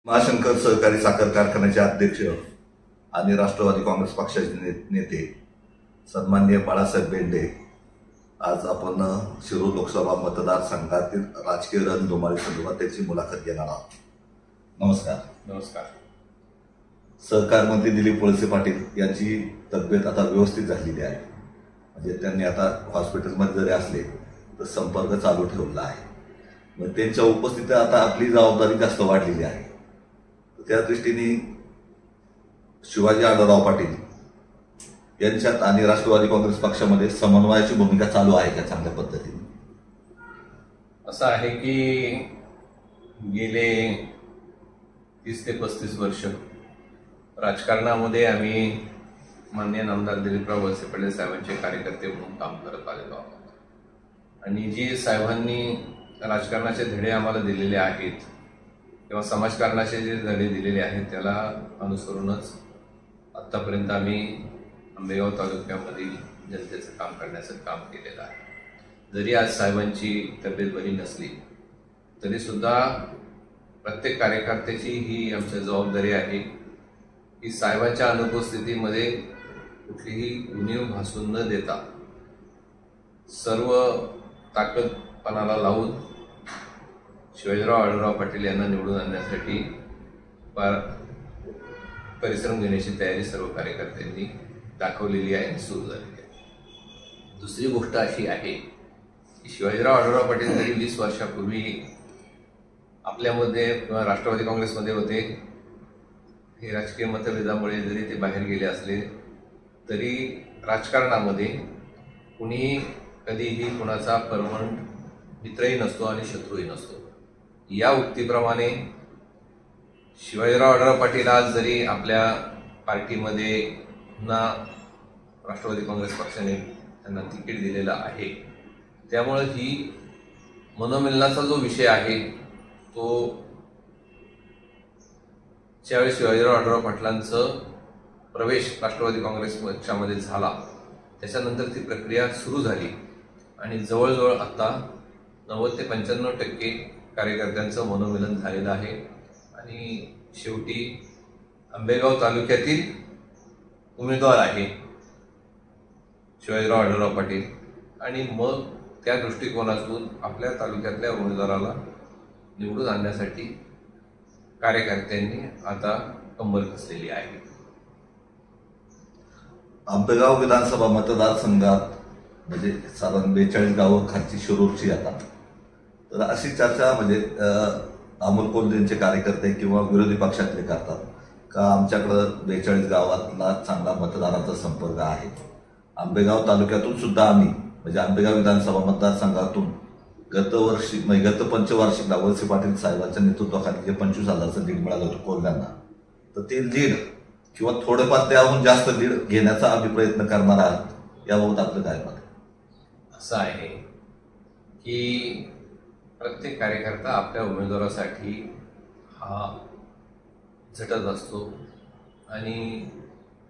महाशंकर सहकारी साखर कारखान्याचे अध्यक्ष आणि राष्ट्रवादी काँग्रेस पक्षाचे नेते सन्माननीय बाळासाहेब बेंडे आज आपण शिरूर लोकसभा मतदारसंघातील राजकीय रणधुमाळी संदर्भात त्याची मुलाखत घेणार आहोत. नमस्कार. नमस्कार. सहकार मंत्री दिलीप वळसे पाटील यांची तब्येत आता व्यवस्थित झालेली आहे. म्हणजे त्यांनी आता हॉस्पिटलमध्ये जरी असले तर संपर्क चालू ठेवला आहे. मग त्यांच्या उपस्थितीत आता आपली जबाबदारी जास्त वाढलेली आहे. त्या दृष्टीने शिवाजी आढळराव पाटील यांच्यात आणि राष्ट्रवादी काँग्रेस पक्षामध्ये समन्वयाची भूमिका चालू आहे का चांगल्या पद्धतीने? असं आहे की गेले 30 ते 35 वर्ष राजकारणामध्ये आम्ही माननीय नामदार दिलीपराव वळसे पाटील साहेबांचे कार्यकर्ते म्हणून काम करत आलेलो आहोत. आणि जी साहेबांनी राजकारणाचे धडे आम्हाला दिलेले आहेत किंवा समाजकारणाचे जे धडे दिलेले आहेत त्याला अनुसरूनच आत्तापर्यंत आम्ही आंबेगाव तालुक्यामधील जनतेचं काम करण्याचं काम केलेलं आहे. जरी आज साहेबांची तब्येत बरी नसली तरी सुद्धा प्रत्येक कार्यकर्त्याची ही आमची जबाबदारी आहे की साहेबांच्या अनुपस्थितीमध्ये कुठलीही उणीव भासून न देता सर्व ताकद पणाला लावून शिवाजीराव आढळराव पाटील यांना निवडून आणण्यासाठी परिश्रम घेण्याची तयारी सर्व कार्यकर्त्यांनी दाखवलेली आहे आणि सुरू झालेली आहे. दुसरी गोष्ट अशी आहे की शिवाजीराव आढळराव पाटील जरी 20 वर्षापूर्वी आपल्यामध्ये किंवा राष्ट्रवादी काँग्रेसमध्ये होते, हे राजकीय मतभेदामुळे जरी ते बाहेर गेले असले तरी राजकारणामध्ये कुणी कधीही कुणाचा परमनंट मित्रही नसतो आणि शत्रूही नसतो. या उक्तीप्रमाणे शिवाजीराव आढळराव पाटील आज जरी आपल्या पार्टीमध्ये पुन्हा राष्ट्रवादी काँग्रेस पक्षाने त्यांना तिकीट दिलेलं आहे, त्यामुळे ही मनोमिलनाचा जो विषय आहे तो ज्यावेळेस शिवाजीराव आढळराव पाटलांचं प्रवेश राष्ट्रवादी काँग्रेस पक्षामध्ये झाला त्याच्यानंतर ती प्रक्रिया सुरू झाली आणि जवळजवळ आता 90 ते 95% कार्यकर्त्यांचं मनोमिलन झालेलं आहे. आणि शेवटी आंबेगाव तालुक्यातील उमेदवार आहे शिवाजीराव आढळराव पाटील आणि मग त्या दृष्टिकोनातून आपल्या तालुक्यातल्या उमेदवाराला निवडून आणण्यासाठी कार्यकर्त्यांनी आता कंबर कसलेली आहे. आंबेगाव विधानसभा मतदारसंघात म्हणजे साधारण 42 गावं खालची शिरूरची येतात. तर अशी चर्चा म्हणजे अमोल कोल्हेंचे कार्यकर्ते किंवा विरोधी पक्षातले करतात का आमच्याकडं 42 गावातला चांगला मतदाराचा संपर्क आहे. आंबेगाव तालुक्यातून सुद्धा आम्ही म्हणजे आंबेगाव विधानसभा मतदारसंघातून गत पंचवार्षिकला वळसे पाटील साहेबांच्या नेतृत्वाखाली जे 25,000चं लीड मिळालं होतं कोल्ह्यांना, तर ते लीड किंवा थोडंफार त्याहून जास्त लीड घेण्याचा आम्ही प्रयत्न करणार आहात. याबाबत आपलं काय मत? असं आहे की प्रत्येक कार्यकर्ता आपल्या उमेदवारासाठी हा झटत असतो आणि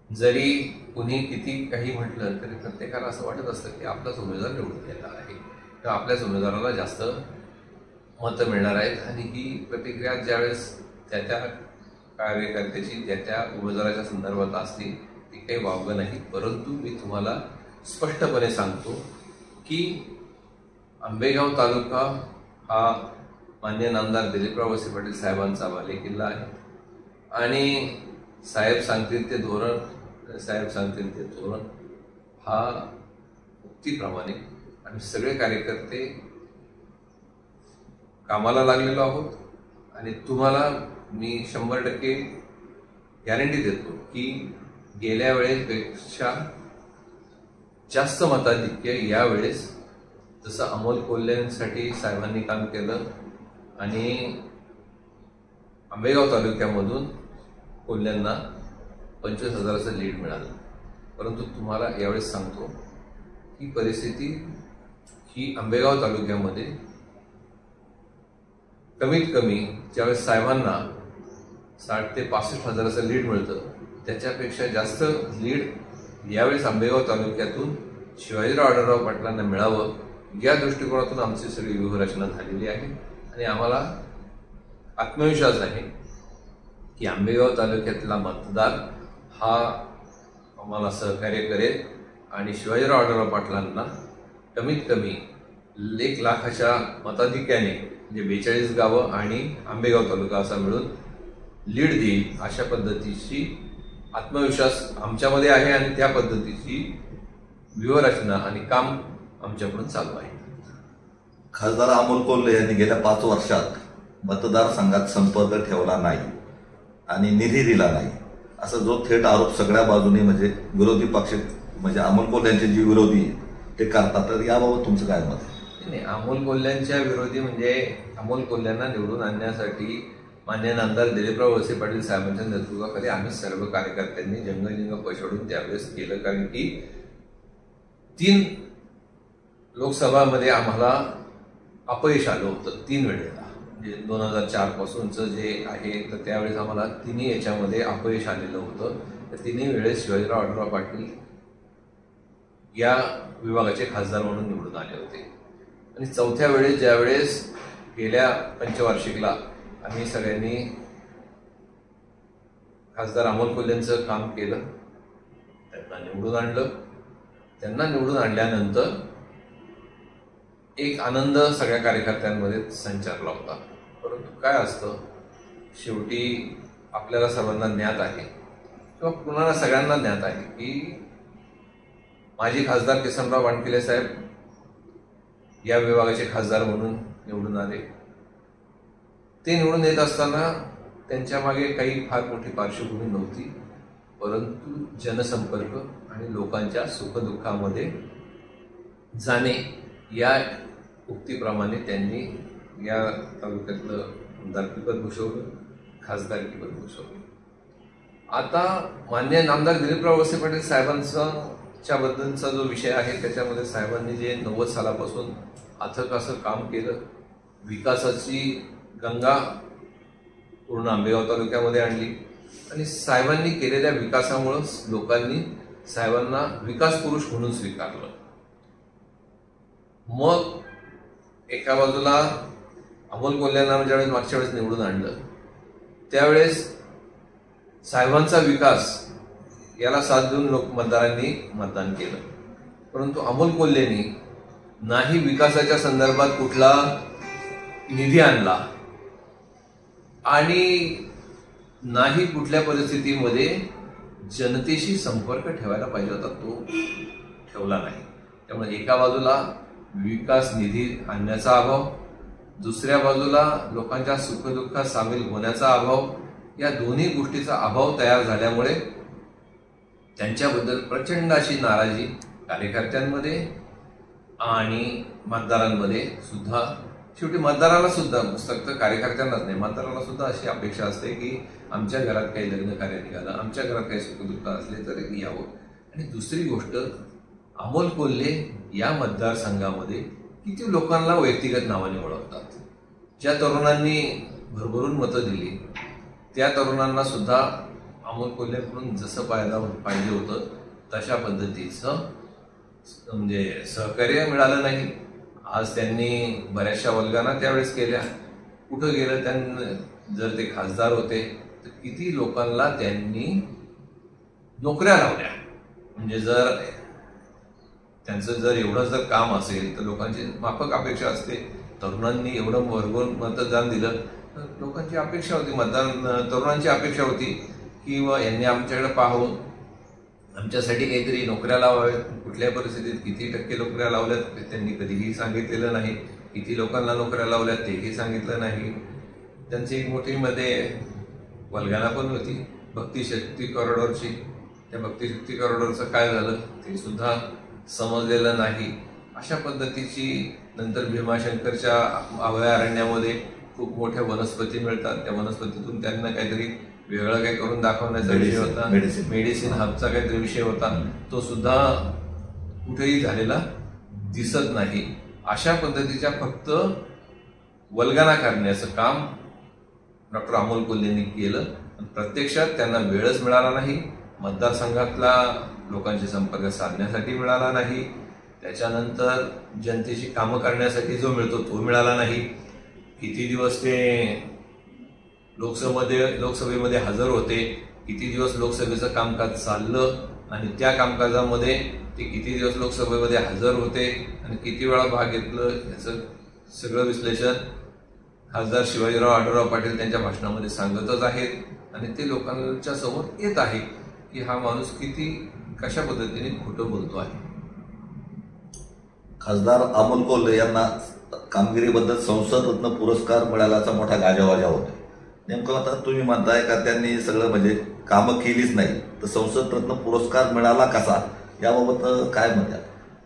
जरी कुणी किती काही म्हटलं तरी प्रत्येकाला असं वाटत असतं की आपलाच उमेदवार निवडून येणार आहे किंवा आपल्याच उमेदवाराला जास्त मतं मिळणार आहेत. आणि ही प्रतिक्रिया ज्यावेळेस त्या कार्यकर्त्याची त्या उमेदवाराच्या संदर्भात असते ती काही वावगं नाही. परंतु मी तुम्हाला स्पष्टपणे सांगतो की आंबेगाव तालुका हा माननीय नामदार दिलीपराव वळसे पाटील साहेबांचा बालेकिल्ला आहे आणि साहेब सांगतील ते धोरण हा उक्तीप्रमाणे आम्ही सगळे कार्यकर्ते कामाला लागलेलो आहोत. आणि तुम्हाला मी 100% गॅरंटी देतो की गेल्या वेळेपेक्षा जास्त मताधिक्य यावेळेस जसं अमोल कोल्हेंसाठी साहेबांनी काम केलं आणि आंबेगाव तालुक्यामधून कोल्ह्यांना 25,000चं लीड मिळालं. परंतु तुम्हाला यावेळेस सांगतो ही परिस्थिती ही आंबेगाव तालुक्यामध्ये कमीत कमी ज्यावेळेस साहेबांना 60 ते 65,000चं लीड मिळतं त्याच्यापेक्षा जास्त लीड यावेळेस आंबेगाव तालुक्यातून शिवाजीराव आढळराव पाटलांना मिळावं या दृष्टिकोनातून आमची सगळी व्यूहरचना झालेली आहे. आणि आम्हाला आत्मविश्वास आहे की आंबेगाव तालुक्यातला मतदार हा आम्हाला सहकार्य करेल आणि शिवाजीराव आढळराव पाटलांना कमीत कमी 1,00,000च्या मताधिक्याने म्हणजे 42 गावं आणि आंबेगाव तालुका असा मिळून लीड देईल अशा पद्धतीची आत्मविश्वास आमच्यामध्ये आहे आणि त्या पद्धतीची व्यूहरचना आणि काम आमच्याकडून चालू आहे. खासदार अमोल कोल्हे यांनी गेल्या 5 वर्षात मतदारसंघात संपर्क ठेवला नाही आणि निधी दिला नाही असा जो थेट आरोप सगळ्या बाजूने म्हणजे विरोधी पक्ष म्हणजे अमोल कोल्ह्यांचे जे विरोधी ते करतात. तर याबाबत तुमचं काय मत आहे? नाही, अमोल कोल्ह्यांच्या विरोधी म्हणजे अमोल कोल्ह्यांना निवडून आणण्यासाठी माननीय नामदार दिलीपराव वळसे पाटील साहेबांच्या नेतृत्वाखाली आम्ही सर्व कार्यकर्त्यांनी जंगल पछाडून त्यावेळेस केलं. कारण की 3 लोकसभामध्ये आम्हाला अपयश आलं होतं 3 वेळेला. म्हणजे 2004 पासूनचं जे आहे तर त्यावेळेस आम्हाला तिन्ही याच्यामध्ये अपयश आलेलं होतं. तर तिन्ही वेळेस शिवाजीराव आढळराव पाटील या विभागाचे खासदार म्हणून निवडून आले होते. आणि 4थ्या वेळेस ज्यावेळेस गेल्या पंचवार्षिकला आम्ही सगळ्यांनी खासदार अमोल कोल्हेंचं काम केलं, त्यांना निवडून आणलं. त्यांना निवडून आणल्यानंतर एक आनंद सगळ्या कार्यकर्त्यांमध्ये संचारला होता. परंतु काय असतं, शेवटी आपल्याला सर्वांना ज्ञात आहे किंवा कुणाला सगळ्यांना ज्ञात आहे की माजी खासदार किसनराव वानखेडे साहेब या विभागाचे खासदार म्हणून निवडून आले. ते निवडून येत असताना त्यांच्या मागे काही फार मोठी पार्श्वभूमी नव्हती, परंतु जनसंपर्क आणि लोकांच्या सुखदुःखामध्ये जाणे या उक्तीप्रमाणे त्यांनी या तालुक्यातलं आमदारकीपद भूषवलं, खासदारकीपद भूषवलं. आता माननीय नामदार दिलीपराव वळसे पाटील साहेबांच्या बद्दलचा जो विषय आहे त्याच्यामध्ये साहेबांनी जे 90 सालापासून अथक असं काम केलं, विकासाची गंगा पूर्ण आंबेगाव तालुक्यामध्ये आणली आणि साहेबांनी केलेल्या विकासामुळं लोकांनी साहेबांना विकास पुरुष म्हणून स्वीकारलं. मग एका बाजूला अमोल कोल्ह्यांना ज्यावेळेस मागच्या वेळेस निवडून आणलं त्यावेळेस साहेबांचा विकास याला साथ देऊन मतदारांनी मतदान केलं. परंतु अमोल कोल्हेंनी नाही विकासाच्या संदर्भात कुठला निधी आणला आणि नाही कुठल्या परिस्थितीमध्ये जनतेशी संपर्क ठेवायला पाहिजे होता तो ठेवला नाही. त्यामुळे एका बाजूला विकास निधी आणण्याचा अभाव, दुसऱ्या बाजूला लोकांच्या सुखदुःखात सामील होण्याचा अभाव, या दोन्ही गोष्टीचा अभाव तयार झाल्यामुळे त्यांच्याबद्दल प्रचंड अशी नाराजी कार्यकर्त्यांमध्ये आणि मतदारांमध्ये सुद्धा. शेवटी मतदाराला सुद्धा, फक्त कार्यकर्त्यांनाच नाही, मतदाराला सुद्धा अशी अपेक्षा असते की आमच्या घरात काही लग्न कार्य निघालं, आमच्या घरात काही सुखदुःख असले तर यावं. आणि दुसरी गोष्ट, अमोल कोल्हे या मतदारसंघामध्ये किती लोकांना व्यक्तिगत नावाने ओळखतात. ज्या तरुणांनी भरभरून मतं दिली त्या तरुणांना सुद्धा अमोल कोल्हेकडून जसं पाहिजे होतं तशा पद्धतीचं म्हणजे सहकार्य मिळालं नाही. आज त्यांनी बऱ्याचशा वल्गना त्यावेळेस केल्या. कुठं गेलं, त्यांना जर ते खासदार होते तर किती लोकांना त्यांनी नोकऱ्या लावल्या. म्हणजे जर त्यांचं जर एवढं जर काम असेल तर लोकांची माफक अपेक्षा असते. तरुणांनी एवढं भरभरून मतदान दिलं तर लोकांची अपेक्षा होती, तरुणांची अपेक्षा होती की यांनी आमच्याकडे पाहून आमच्यासाठी काहीतरी नोकऱ्या लावाव्यात. कुठल्या परिस्थितीत किती टक्के नोकऱ्या लावल्यात त्यांनी कधीही सांगितलेलं नाही. किती लोकांना नोकऱ्या लावल्यात तेही सांगितलं नाही. त्यांची एक मोठी मध्ये वल्गना पण होती भक्तिशक्ती कॉरिडॉरची. त्या भक्तिशक्ती कॉरिडॉरचं काय झालं ते सुद्धा समजलेलं नाही. अशा पद्धतीची नंतर भीमाशंकरच्या अभयारण्यामध्ये खूप मोठ्या वनस्पती मिळतात. त्या वनस्पतीतून त्यांना काहीतरी वेगळं काही करून दाखवण्याचा विषय होता. मेडिसिन हबचा काहीतरी विषय होता, तो सुद्धा कुठेही झालेला दिसत नाही. अशा पद्धतीच्या फक्त वल्गना करण्याचं काम डॉक्टर अमोल कोल्हेंनी केलं. प्रत्यक्षात त्यांना वेळच मिळाला नाही, मतदारसंघातला लोकांशी संपर्क साधण्यासाठी मिळाला नाही, त्याच्यानंतर जनतेची कामं करण्यासाठी जो मिळतो तो मिळाला नाही. किती दिवस ते लोकसभेमध्ये हजर होते, किती दिवस लोकसभेचं कामकाज चाललं आणि त्या कामकाजामध्ये ते किती दिवस लोकसभेमध्ये हजर होते आणि किती वेळा भाग घेतलं याचं सगळं विश्लेषण खासदार शिवाजीराव आढळराव पाटील त्यांच्या भाषणामध्ये सांगतच आहेत आणि ते लोकांच्या समोर येत आहे की हा माणूस किती कशा पद्धतीने खोटं बोलतो आहे. खासदार अमोल कोल्हे यांना कामगिरीबद्दल संसद रत्न पुरस्कार मिळाल्याचा मोठा गाजावाजा होता. नेमकं आता तुम्ही म्हणताय का त्यांनी सगळं म्हणजे कामं केलीच नाही, तर संसद रत्न पुरस्कार मिळाला कसा, याबाबत काय मत आहे?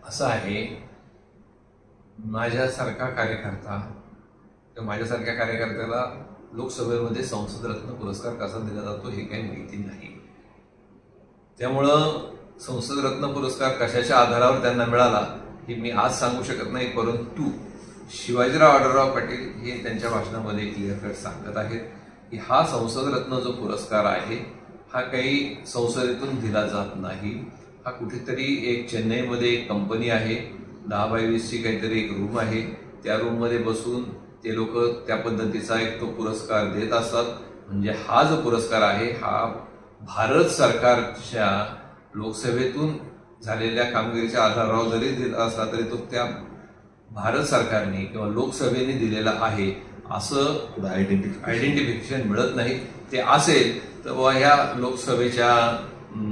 असं आहे, माझ्यासारखा कार्यकर्ता किंवा माझ्यासारख्या कार्यकर्त्याला लोकसभेमध्ये संसद रत्न पुरस्कार कसा दिला जातो हे काही माहिती नाही. त्यामुळं संसद रत्न पुरस्कार कशाच्या आधारावर त्यांना मिळाला हे मी आज सांगू शकत नाही, परंतु शिवाजीराव आढळराव पाटील हे त्यांच्या भाषणामध्ये क्लिअर कट सांगत आहेत की हा संसद रत्न जो पुरस्कार आहे हा काही संसदेतून दिला जात नाही. हा कुठेतरी एक चेन्नईमध्ये एक कंपनी आहे, 10x20ची काहीतरी एक रूम आहे, त्या रूममध्ये बसून ते लोक त्या पद्धतीचा एक तो पुरस्कार देत असतात. म्हणजे हा जो पुरस्कार आहे हा भारत सरकारच्या लोकसभेतून झालेल्या कामगिरीच्या आधारावर जरी दिला असला तरी तो त्या भारत सरकारने किंवा लोकसभेने दिलेला आहे असं आयडेंटिफिकेशन मिळत नाही. ते असेल तर ह्या लोकसभेच्या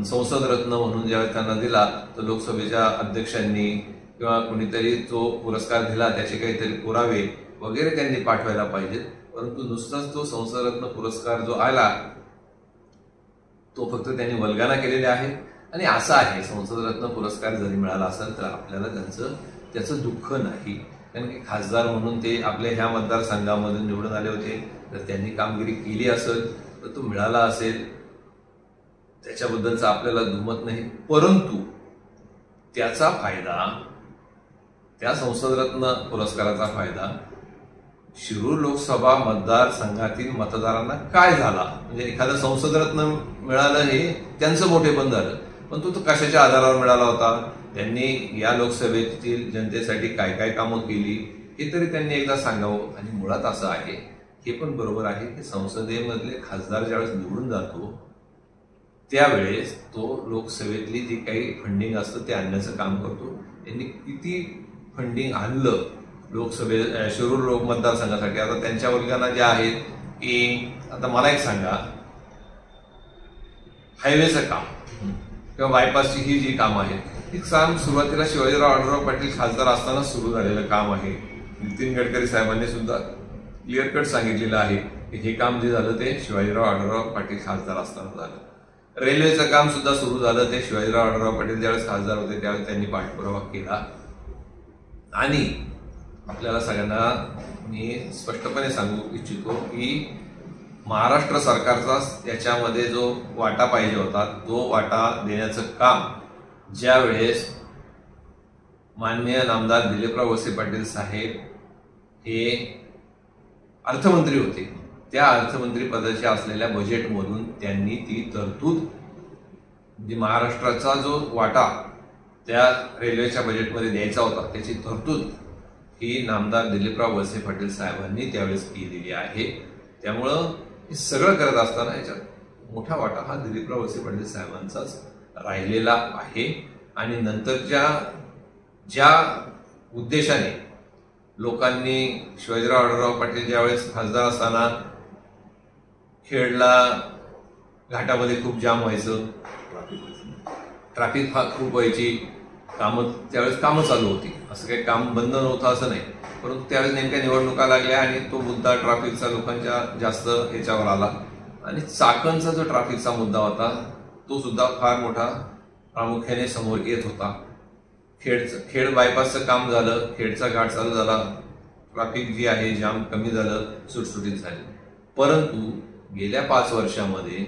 संसद रत्न म्हणून ज्यावेळी त्यांना दिला तर लोकसभेच्या अध्यक्षांनी किंवा कोणीतरी जो पुरस्कार दिला त्याचे काहीतरी पुरावे वगैरे त्यांनी पाठवायला पाहिजेत. परंतु नुसताच तो संसद रत्न पुरस्कार जो आला तो फक्त त्यांनी वल्गना केलेले आहे. आणि असं आहे, संसद रत्न पुरस्कार जरी मिळाला असेल तर आपल्याला त्याचं दुःख नाही, कारण की खासदार म्हणून ते आपल्या ह्या मतदारसंघामधून निवडून आले होते, तर त्यांनी कामगिरी केली असेल तर तो मिळाला असेल त्याच्याबद्दलचा आपल्याला दुमत नाही. परंतु त्याचा फायदा, त्या संसद रत्न पुरस्काराचा फायदा शिरूर लोकसभा मतदारसंघातील मतदारांना काय झाला, म्हणजे एखादं संसद रत्न मिळालं हे त्यांचं मोठेपण झालं, पण तो कशाच्या आधारावर मिळाला होता, त्यांनी या लोकसभेतील जनतेसाठी काय काय कामं केली हे तरी त्यांनी एकदा सांगावं. आणि मुळात असं आहे, हे पण बरोबर आहे की संसदेमधले खासदार ज्यावेळेस निवडून जातो त्यावेळेस तो लोकसभेतली जी काही फंडिंग असतं ते आणण्याचं काम करतो. त्यांनी किती फंडिंग आणलं शिरूर लोक मतदारसंघासाठी, आता त्यांच्या वर्गाना ज्या आहेत की आता मला एक सांगा, हायवेचं काम किंवा बायपासची ही जी कामं आहेत ही काम सुरुवातीला शिवाजीराव आढळराव पाटील खासदार असताना सुरू झालेलं काम आहे. नितीन गडकरी साहेबांनी सुद्धा क्लिअर कट सांगितलेलं आहे की हे काम जे झालं ते शिवाजीराव आढळराव पाटील खासदार असताना झालं. रेल्वेचं काम सुद्धा सुरू झालं ते शिवाजीराव आढळराव पाटील ज्यावेळेस खासदार होते त्यावेळेस त्यांनी पाठपुरावा केला. आणि आपल्याला सगळ्यांना मी स्पष्टपणे सांगू इच्छितो की महाराष्ट्र सरकारचा त्याच्यामध्ये जो वाटा पाहिजे होता तो वाटा देण्याचं काम ज्यावेळेस माननीय नामदार दिलीपराव वळसे पाटील साहेब हे अर्थमंत्री होते, त्या अर्थमंत्री पदाच्या असलेल्या बजेटमधून त्यांनी ती तरतूद, म्हणजे महाराष्ट्राचा जो वाटा त्या रेल्वेच्या बजेटमध्ये द्यायचा होता त्याची तरतूद ही नामदार दिलीपराव वळसे पाटील साहेबांनी त्यावेळेस केलेली आहे. त्यामुळं हे सगळं करत असताना याच्यात मोठा वाटा हा दिलीपराव वळसे पाटील साहेबांचाच राहिलेला आहे. आणि नंतरच्या ज्या उद्देशाने लोकांनी शिवाजीराव आढळराव पाटील ज्यावेळेस खासदार असताना खेडला घाटामध्ये खूप जाम व्हायचं, ट्रॅफिक खूप व्हायची, त्यावेळेस कामं चालू होती, असं काही काम बंद नव्हतं असं नाही, परंतु त्यावेळेस नेमक्या निवडणुका लागल्या आणि तो मुद्दा ट्रॅफिकचा लोकांच्या जास्त ह्याच्यावर आला. आणि चाकणचा जो ट्रॅफिकचा मुद्दा होता तो सुद्धा फार मोठा प्रामुख्याने समोर येत होता. खेड बायपासचं काम झालं, खेडचा घाट चालू झाला, ट्रॅफिक जी आहे जाम कमी झालं, सुटसुटीत झाली. परंतु गेल्या 5 वर्षामध्ये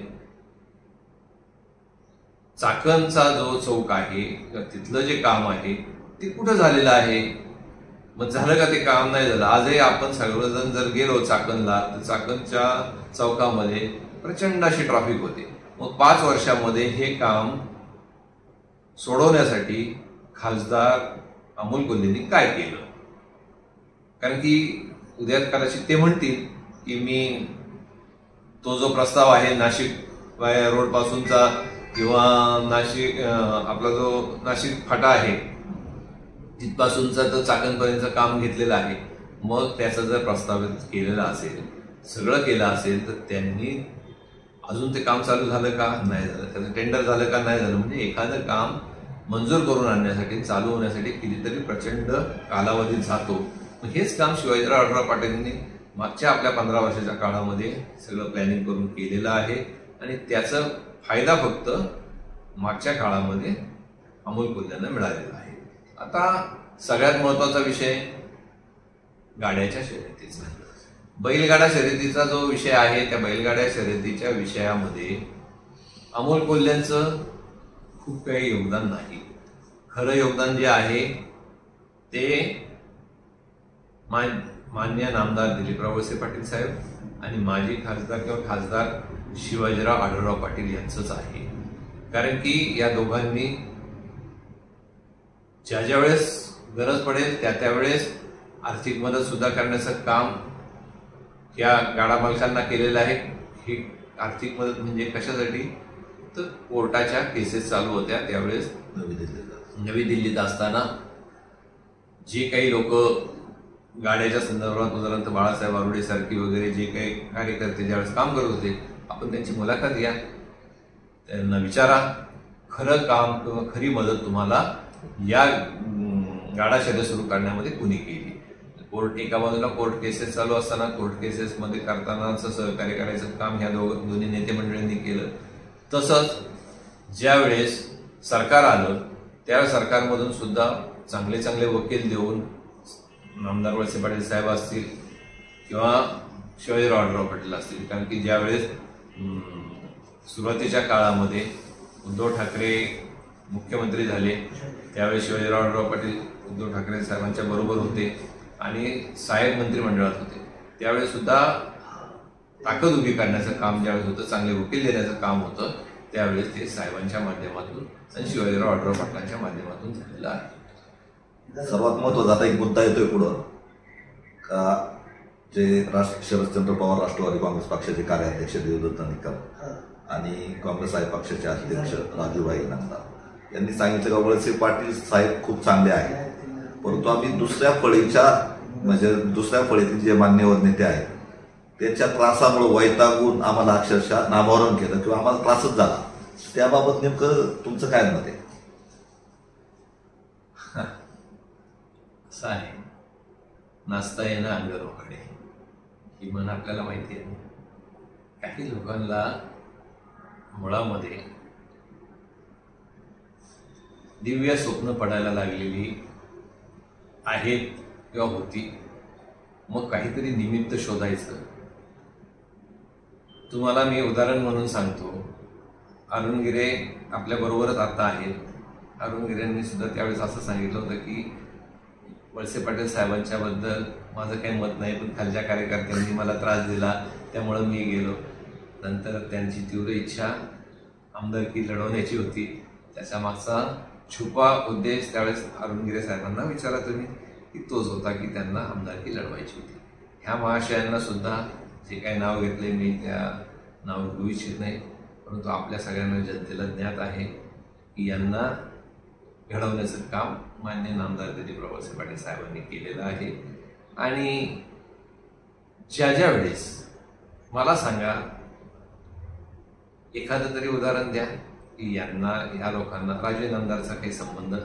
चाकणचा जो चौक आहे तिथलं जे काम आहे ते कुठं झालेलं आहे, मग झालं का ते काम? नाही झालं. आजही आपण सगळेजण जर गेलो चाकणला तर चाकणच्या चौकामध्ये प्रचंड अशी ट्रॅफिक होते. मग 5 वर्षामध्ये हे काम सोडवण्यासाठी खासदार अमोल कोल्हेंनी काय केलं? कारण की उद्या कदाचित ते म्हणतील की मी तो जो प्रस्ताव आहे नाशिक रोड पासूनचा किंवा नाशिक आपला जो नाशिक फाटा आहे तिथपासूनचा तर चाकणपर्यंतचं काम घेतलेलं आहे. मग त्याचा जर प्रस्तावित केलेला असेल, सगळं केलं असेल, तर त्यांनी अजून ते काम चालू झालं का नाही झालं, त्याचं टेंडर झालं का नाही झालं, म्हणजे एखादं काम मंजूर करून आणण्यासाठी, चालू होण्यासाठी कितीतरी प्रचंड कालावधी जातो. मग हेच काम शिवाजीराव आढळराव पाटील मागच्या आपल्या 15 वर्षाच्या काळामध्ये सगळं प्लॅनिंग करून केलेलं आहे आणि त्याचा फायदा फक्त मागच्या काळामध्ये अमोल कोल्ह्यांना मिळालेला आहे. आता सगळ्यात महत्वाचा विषय गाड्याच्या शर्यतीचा. बैलगाडा शर्यतीचा जो विषय आहे, त्या बैलगाड्या शर्यतीच्या विषयामध्ये अमोल कोल्ह्यांचं खूप काही योगदान नाही. खरं योगदान जे आहे ते मान्य नामदार दिलीपराव वळसे पाटील साहेब आणि माजी खासदार किंवा खासदार शिवाजीराव आढळराव पाटील यांचंच आहे. कारण की या दोघांनी ज्या वेळेस गरज पडेल त्या वेळेस आर्थिक मदत सुद्धा करण्याचं काम या गाडा मालकांना केलेलं आहे. ही आर्थिक मदत म्हणजे कशासाठी, तर कोर्टाच्या केसेस चालू होत्या त्यावेळेस नवी दिल्लीत असताना जे काही लोक गाड्याच्या संदर्भात, उदाहरणार्थ बाळासाहेब आरुडे सारखी वगैरे जे काही कार्यकर्ते ज्यावेळेस काम करत होते, आपण त्यांची मुलाखत घ्या, त्यांना विचारा खरं काम किंवा खरी मदत तुम्हाला या गाडा शर्यत सुरू करण्यामध्ये कुणी केली. कोर्ट एका बाजूला कोर्ट केसेस चालू असताना कोर्ट केसेस मध्ये करतानाचं सहकार्य करायचं काम ह्या दोन्ही नेते मंडळींनी केलं. तसंच ज्यावेळेस सरकार आलं त्यावेळेस सरकारमधून सुद्धा चांगले चांगले वकील देऊन नामदार वळसे पाटील साहेब असतील किंवा शिवाजीराव आढळराव पाटील असतील, कारण की ज्यावेळेस सुरुवातीच्या काळामध्ये उद्धव ठाकरे मुख्यमंत्री झाले त्यावेळेस शिवाजीराव आढळराव पाटील उद्धव ठाकरे साहेबांच्या बरोबर होते आणि साहेब मंत्रिमंडळात होते. त्यावेळेस सुद्धा ताकद उभी करण्याचं काम ज्यावेळेस होतं, चांगले वकील देण्याचं काम होतं, त्यावेळेस ते साहेबांच्या माध्यमातून आणि शिवाजीराव आढळराव पाटलांच्या माध्यमातून झालेलं आहे. सर्वात महत्वाचा आता एक मुद्दा येतोय पुढं का जे शरदचंद्र पवार राष्ट्रवादी काँग्रेस पक्षाचे कार्याध्यक्ष देवदत्त निकम आणि काँग्रेस आहे पक्षाचे अध्यक्ष राजूभाई नामदार यांनी सांगितलं का वळसे पाटील साहेब खूप चांगले आहेत, परंतु आम्ही दुसऱ्या फळीतील जे मान्यवर नेते आहेत त्याच्या त्रासामुळे वैतागून आम्हाला अक्षरशः नामोहरण केलं किंवा आम्हाला त्रासच झाला. त्याबाबत नेमकं तुमचं काय मत आहे? असं आहे, नाचता येणं अंगावर वाकडे ही म्हण आपल्याला माहिती आहे. काही लोकांना मुळामध्ये दिव्य स्वप्न पडायला लागलेली आहेत किंवा होती, मग काहीतरी निमित्त शोधायचं. तुम्हाला मी उदाहरण म्हणून सांगतो, अरुण गिरे आपल्या बरोबरच आता आहेत. अरुण गिरेंनी सुद्धा त्यावेळेस असं सांगितलं होतं की वळसे पाटील साहेबांच्या बद्दल माझं काही मत नाही, पण खालच्या कार्यकर्त्यांनी मला त्रास दिला त्यामुळं मी गेलो. नंतर त्यांची तीव्र इच्छा आमदारकी लढवण्याची होती. त्याच्या मागचा छुपा उद्देश त्यावेळेस अरुण गिरे साहेबांना विचारा तुम्ही, की तोच होता की त्यांना आमदारकी लढवायची होती. ह्या महाशयांना सुद्धा जे काही नाव घेतले मी त्या नाव घेऊ इच्छित नाही, परंतु आपल्या सगळ्यांना जनतेला ज्ञात आहे की यांना घडवण्याचं काम मान्य नामदार दिलीपराव वळसे पाटील साहेबांनी केलेलं आहे. आणि ज्या वेळेस मला सांगा एखादं तरी उदाहरण द्या की यांना ह्या लोकांना राजू नामदारचा काही संबंध,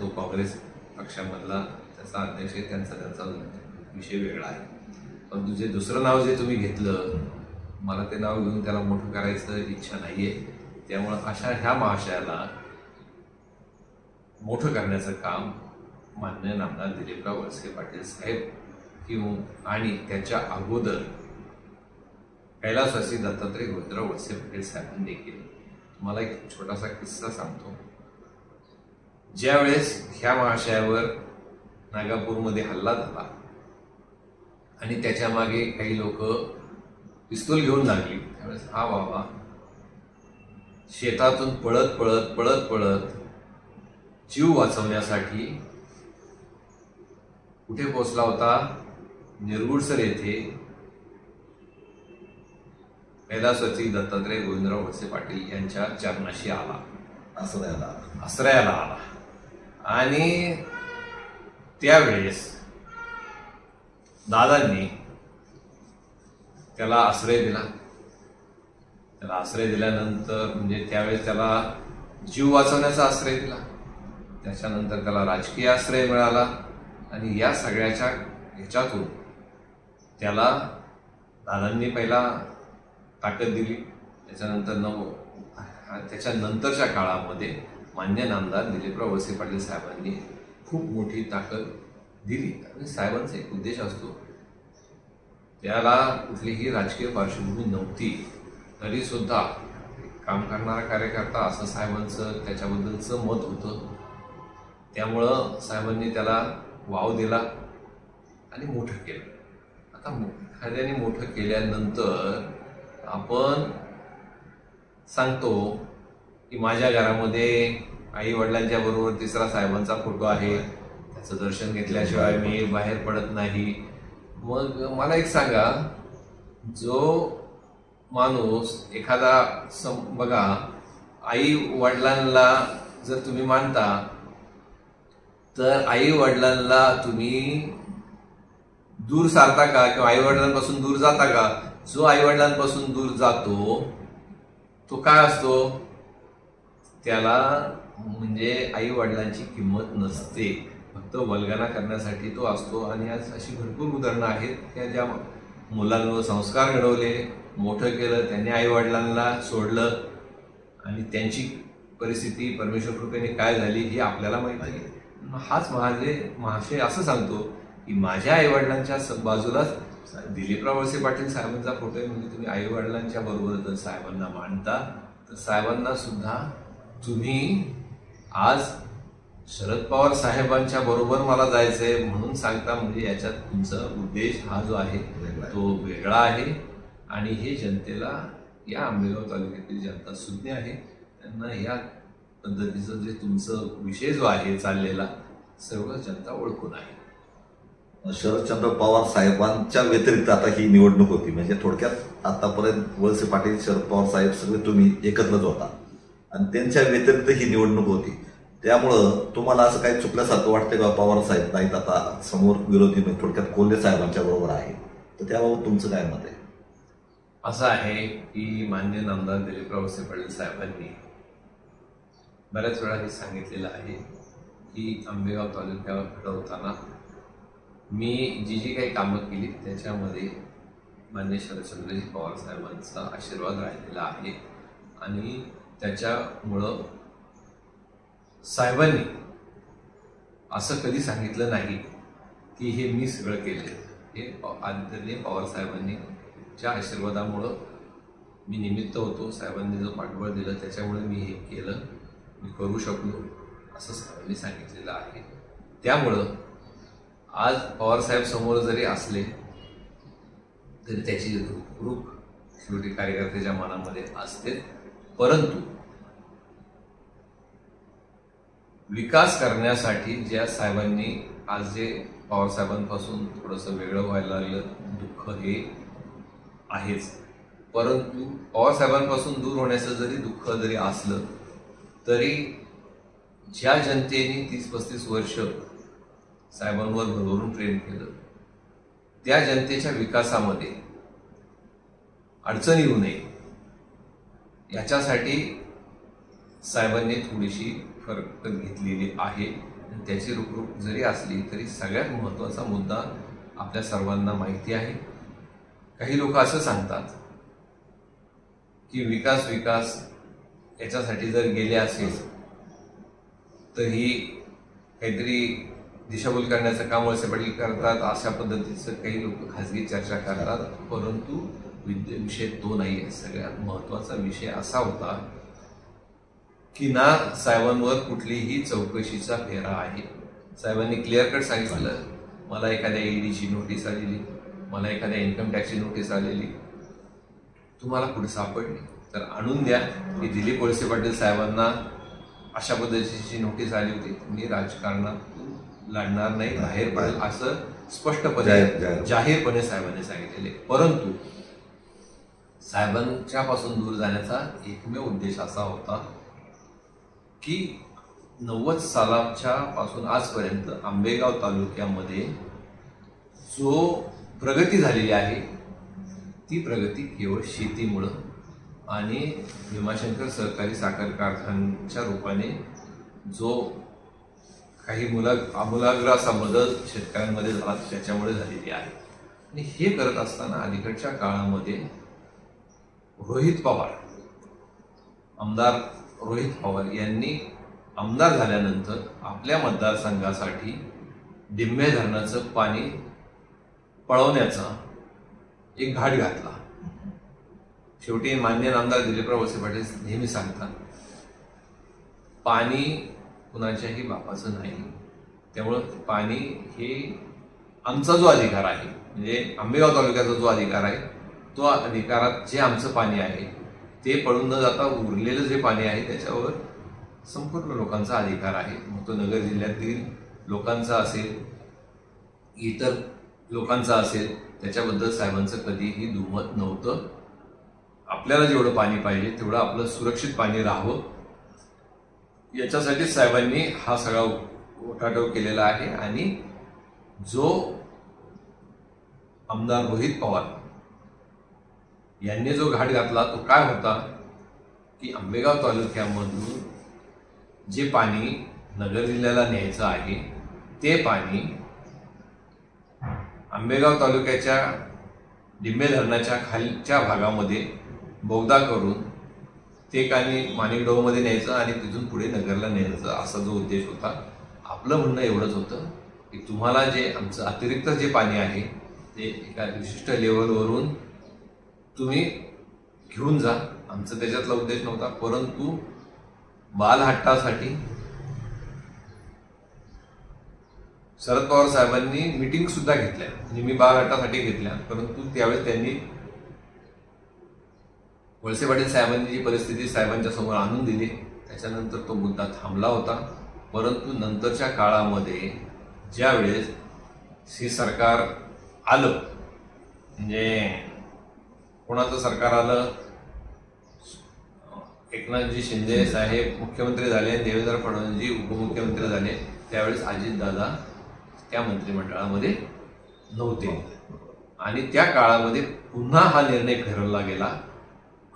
तो काँग्रेस पक्षामधला त्याचा अध्यक्ष आहे, त्यांचा विषय वेगळा आहे. पण तुझे दुसरं नाव जे तुम्ही घेतलं, मला ते नाव घेऊन त्याला मोठं करायचं इच्छा नाहीये. त्यामुळं अशा ह्या महाशयाला मोठं करण्याचं काम मान्य नामदार दिलीपराव वळसे पाटील साहेब किंवा आणि त्याच्या अगोदर कैलासवासी दत्तात्रय गोविंदराव वळसे पाटील साहेबांनी केलं. तुम्हाला एक छोटासा किस्सा सांगतो. ज्यावेळेस ह्या महाशयावर नागापूरमध्ये हल्ला झाला आणि त्याच्या मागे काही लोक पिस्तूल घेऊन लागली, त्यावेळेस हा बाबा शेतातून पळत पळत पळत पळत जीव वाचवण्यासाठी कुठे पोहोचला होता? निरगुडसर येथे कैलासवासी दत्तात्रय गोविंदराव वळसे पाटील यांच्या चरणाशी आला, आश्रयाला आश्रयाला आला. आणि त्यावेळेस दादांनी त्याला आश्रय दिला. त्याला आश्रय दिल्यानंतर म्हणजे त्यावेळेस त्याला जीव वाचवण्याचा आश्रय दिला. त्याच्यानंतर त्याला राजकीय आश्रय मिळाला. आणि या सगळ्याच्या ह्याच्यातून त्याला दादांनी पहिला ताकद दिली. त्याच्यानंतरच्या काळामध्ये मान्य नामदार दिलीपराव वळसे पाटील साहेबांनी खूप मोठी ताकद दिली. आणि साहेबांचा एक उद्देश असतो, त्याला कुठलीही राजकीय पार्श्वभूमी नव्हती तरी सुद्धा काम करणारा कार्यकर्ता असं साहेबांचं त्याच्याबद्दलचं मत होतं. त्यामुळं साहेबांनी त्याला वाव दिला आणि मोठं केलं. आता एखाद्याने मोठं केल्यानंतर आपण सांगतो की माझ्या घरामध्ये आई वडिलांच्या बरोबर तिसरा साहेबांचा फोटो आहे, त्याचं दर्शन घेतल्याशिवाय मी बाहेर पडत नाही. मग मला एक सांगा, जो माणूस एखादा बघा, आई वडिलांना जर तुम्ही मानता तर आई वडिलांना तुम्ही दूर सारता का किंवा आई वडिलांपासून दूर जाता का? जो आई वडिलांपासून दूर जातो तो काय असतो, त्याला म्हणजे आई वडिलांची किंमत नसते, फक्त वल्गना करण्यासाठी तो असतो. आणि आज अशी भरपूर उदाहरणं आहेत की ज्या मुलांवर संस्कार घडवले, मोठं केलं, त्यांनी आई वडिलांना सोडलं आणि त्यांची परिस्थिती परमेश्वर कृपेने काय झाली ही आपल्याला माहिती आहे. हाच महाशय असं सांगतो की माझ्या आई वडिलांच्या बाजूलाच दिलीपराव वळसे पाटील साहेबांचा फोटो आहे. म्हणजे तुम्ही आई वडिलांच्या बरोबर जर साहेबांना मानता तर साहेबांना सुद्धा तुम्ही आज शरद पवार साहेबांच्या बरोबर मला जायचंय म्हणून सांगता. म्हणजे याच्यात तुमचा उद्देश हा जो आहे तो वेगळा आहे. आणि हे जनतेला, या आंबेगाव तालुक्यातील जनता सुज्ञ आहे, त्यांना या पद्धतीचं जे तुमचं विषय जो आहे चाललेला सर्व जनता ओळखून आहे. शरदचंद्र पवार साहेबांच्या व्यतिरिक्त आता ही निवडणूक होती. म्हणजे थोडक्यात आतापर्यंत वळसे पाटील, शरद पवार साहेब सगळे तुम्ही एकत्रच होता आणि त्यांच्या व्यतिरिक्त ही निवडणूक होती. त्यामुळं तुम्हाला असं काही चुकल्यासारखं वाटतं का? पवार साहेब नाहीत आता, समोर विरोधी म्हणजे थोडक्यात कोल्हे साहेबांच्या बरोबर आहे, तर त्याबाबत तुमचं काय मत आहे? असं आहे की मान्य नामदार दिलीपराव वळसे पाटील साहेबांनी बऱ्याच वेळा हे सांगितलेलं आहे की आंबेगाव तालुक्यावर घडवताना मी जी काही कामं केली त्याच्यामध्ये मान्य शरदचंद्रजी पवार साहेबांचा आशीर्वाद राहिलेला आहे. आणि त्याच्यामुळं साहेबांनी असं कधी सांगितलं नाही की हे मी सगळं केलं. हे आदरणीय पवार साहेबांनी च्या आशीर्वादामुळं मी निमित्त होतो. साहेबांनी जो पाठबळ दिलं त्याच्यामुळे मी हे केलं, मी करू शकलो असं साहेबांनी सांगितलेलं आहे. त्यामुळं आज पवारसाहेब समोर जरी असले तरी त्याची रूप शेवटी कार्यकर्त्याच्या मनामध्ये असते. परंतु विकास करण्यासाठी ज्या साहेबांनी आज जे पवारसाहेबांपासून थोडंसं वेगळं व्हायला लागलं, दुःख हे आहेच. परंतु पवारसाहेबांपासून दूर होण्याचं जरी दुःख जरी असलं तरी ज्या जनतेने 30-35 वर्ष साहेबांवर भरभरून प्रेम केलं त्या जनतेच्या विकासामध्ये अडचण येऊ नये याच्यासाठी साहेबांनी थोडीशी फरक घेतलेली आहे. त्याची रुखरुख जरी असली तरी सगळ्यात महत्त्वाचा मुद्दा आपल्या सर्वांना माहिती आहे. काही लोक असं सांगतात की विकास याच्यासाठी जर गेले असेल तर ही काहीतरी दिशाभूल करण्याचं काम वळसे पाटील करतात, अशा पद्धतीचं काही लोक खाजगी चर्चा करतात. परंतु विषय तो नाही आहे. सगळ्यात महत्त्वाचा विषय असा होता की ना साहेबांवर कुठलीही चौकशीचा फेरा आहे. साहेबांनी क्लिअर कट सांगितलं, मला एखाद्या ईडीची नोटीस आलेली, मला एखाद्या इन्कम टॅक्सची नोटीस आलेली, तुम्हाला कुठे सापडली तर आणून द्या. की दिलीप वळसे पाटील साहेबांना अशा पद्धतीची नोटीस आली होती, मी राजकारणात लढणार नाही, बाहेर पडेल असं स्पष्टपणे जाहीरपणे साहेबांनी सांगितलेले. परंतु साहेबांच्यापासून दूर जाण्याचा एकमेव उद्देश असा होता की 90 सालाच्या पासून आजपर्यंत आंबेगाव तालुक्यामध्ये जो प्रगती झालेली आहे ती प्रगती केवळ शेतीमुळं आणि भीमाशंकर सहकारी साखर कारखान्याच्या रूपाने जो काही आमूलाग्र असा बदल शेतकऱ्यांमध्ये झाला त्याच्यामुळे झालेली आहे. आणि हे करत असताना अलीकडच्या काळामध्ये आमदार रोहित पवार यांनी आमदार झाल्यानंतर आपल्या मतदारसंघासाठी डिंबे धरणाचं पाणी पळवण्याचा एक घाट घातला. शेवटी माननीय आमदार दिलीपराव वळसे पाटील नेहमी सांगतात, पाणी कुणाच्याही बापाचं नाही, त्यामुळं पाणी हे आमचा जो अधिकार आहे, म्हणजे आंबेगाव तालुक्याचा जो अधिकार आहे, तो अधिकारात जे आमचं पाणी आहे ते पळून न जाता उरलेलं जे पाणी आहे त्याच्यावर संपूर्ण लोकांचा अधिकार आहे. मग तो नगर जिल्ह्यातील लोकांचा असेल, इतर लोकांचा असेल, त्याच्याबद्दल साहेबांचं कधीही दुमत नव्हतं. आपल्याला जेवढं पाणी पाहिजे तेवढं आपलं सुरक्षित पाणी राहावं याच्यासाठी साहेबांनी हा सगळा उठाठेव केलेला आहे. आणि जो आमदार रोहित पवार यांनी जो घाट घातला तो काय होता की आंबेगाव तालुक्यामधून जे पाणी नगर जिल्ह्याला न्यायचं आहे ते पाणी आंबेगाव तालुक्याच्या डिंबे धरणाच्या खालच्या भागामध्ये बोगदा करून ते पाणी माणिकडोहमध्ये न्यायचं आणि तिथून पुढे नगरला न्यायचं असा जो उद्देश होता. आपलं म्हणणं एवढंच होतं की तुम्हाला जे आमचं अतिरिक्त जे पाणी आहे ते एका विशिष्ट लेवलवरून तुम्ही घेऊन जा, आमचा त्याच्यातला उद्देश नव्हता. परंतु बालहट्टासाठी शरद पवार साहेबांनी मीटिंग सुद्धा घेतल्या, म्हणजे मी बालहट्टासाठी घेतल्या, परंतु त्यावेळेस त्यांनी वळसे पाटील साहेबांनी जी परिस्थिती साहेबांच्या समोर आणून दिली त्याच्यानंतर तो मुद्दा थांबला होता. परंतु नंतरच्या काळामध्ये ज्यावेळेस हे सरकार आलं, म्हणजे कोणाचं सरकार आलं, एकनाथजी शिंदे साहेब मुख्यमंत्री झाले, देवेंद्र फडणवीसजी उपमुख्यमंत्री झाले, त्यावेळेस अजितदादा त्या मंत्रिमंडळामध्ये नव्हते. आणि त्या काळामध्ये पुन्हा हा निर्णय फिरवला गेला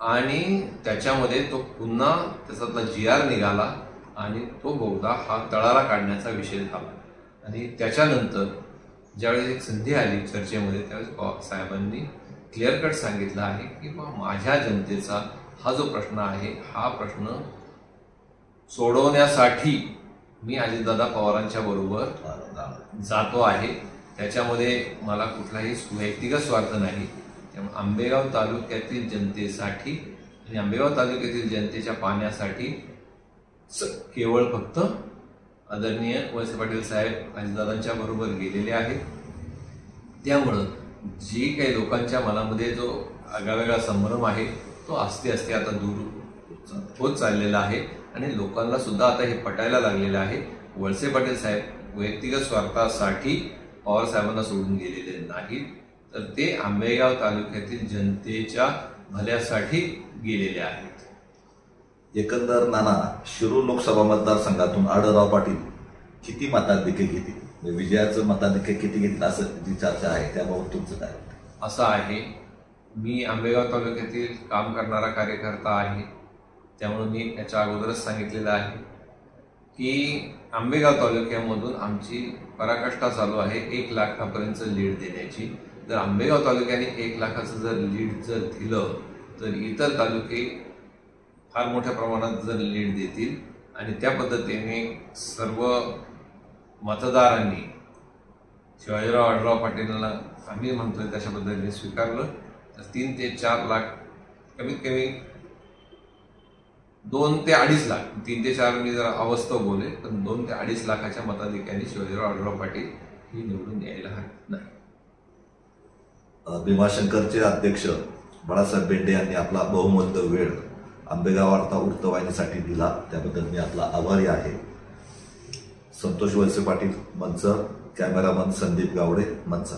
आणि त्याच्यामध्ये तो पुन्हा त्याच्यातला GR निघाला आणि तो बोगदा हा तळाला काढण्याचा विषय झाला. आणि त्याच्यानंतर ज्यावेळेस एक संधी आली चर्चेमध्ये त्यावेळेस पवार साहेबांनी क्लिअर कट सांगितलं आहे की माझ्या जनतेचा हा जो प्रश्न आहे हा प्रश्न सोडवण्यासाठी मी अजितदादा पवारांच्या बरोबर जातो आहे. त्याच्यामध्ये मला कुठलाही वैयक्तिक स्वार्थ नाही. त्यामुळे आंबेगाव तालुक्यातील जनतेसाठी आणि आंबेगाव तालुक्यातील जनतेच्या पाण्यासाठी केवळ फक्त आदरणीय वळसे पाटील साहेब अजितदादांच्या बरोबर गेलेले आहेत. त्यामुळं जी काही लोकांच्या मनामध्ये जो आगळावेगळा संभ्रम आहे तो आस्ते आस्ते आता दूर होत चाललेला आहे आणि लोकांना सुद्धा आता हे पटायला लागलेलं आहे. वळसे पाटील साहेब वैयक्तिक स्वार्थासाठी पवार साहेबांना सोडून गेलेले नाहीत, तर ते आंबेगाव तालुक्यातील जनतेच्या भल्यासाठी गेलेले आहेत. एकंदर नाना, शिरूर लोकसभा मतदारसंघातून आढळराव पाटील किती मताधिक्य घेतील, विजयाचं मताधिक्य किती घेतील असं जी चर्चा आहे त्याबाबत तुमचं काय? असं आहे, मी आंबेगाव तालुक्यातील काम करणारा कार्यकर्ता आहे, त्यामुळे मी याच्या अगोदरच सांगितलेलं आहे की आंबेगाव तालुक्यामधून आमची पराकाष्ठा चालू आहे 1 लाखापर्यंत लीड देण्याची. जर आंबेगाव तालुक्याने 1 लाखाचं जर लीड जर दिलं तर इतर तालुके फार मोठ्या प्रमाणात जर लीड देतील आणि त्या पद्धतीने सर्व मतदारांनी शिवाजीराव आढळराव पाटीलला आम्ही म्हणतोय तशा पद्धतीने स्वीकारलं तर 3 ते 4 लाख, कमीत कमी 2 ते 2.5 लाख, 3 ते 4 मी जरा अवास्तव बोले, पण 2 ते 2.5 लाखाच्या मताधिक्याने शिवाजीराव आढळराव पाटील ही निवडून यायला हरकत नाही. भीमाशंकरचे अध्यक्ष बाळासाहेब बेंडे यांनी आपला बहुमूल्य वेळ आंबेगाव वार्ता वृत्तवाहिनीसाठी दिला, त्याबद्दल मी आपला आभारी आहे. संतोष वळसे पाटील, मंचर. कॅमेरामन संदीप गावडे, मंचर.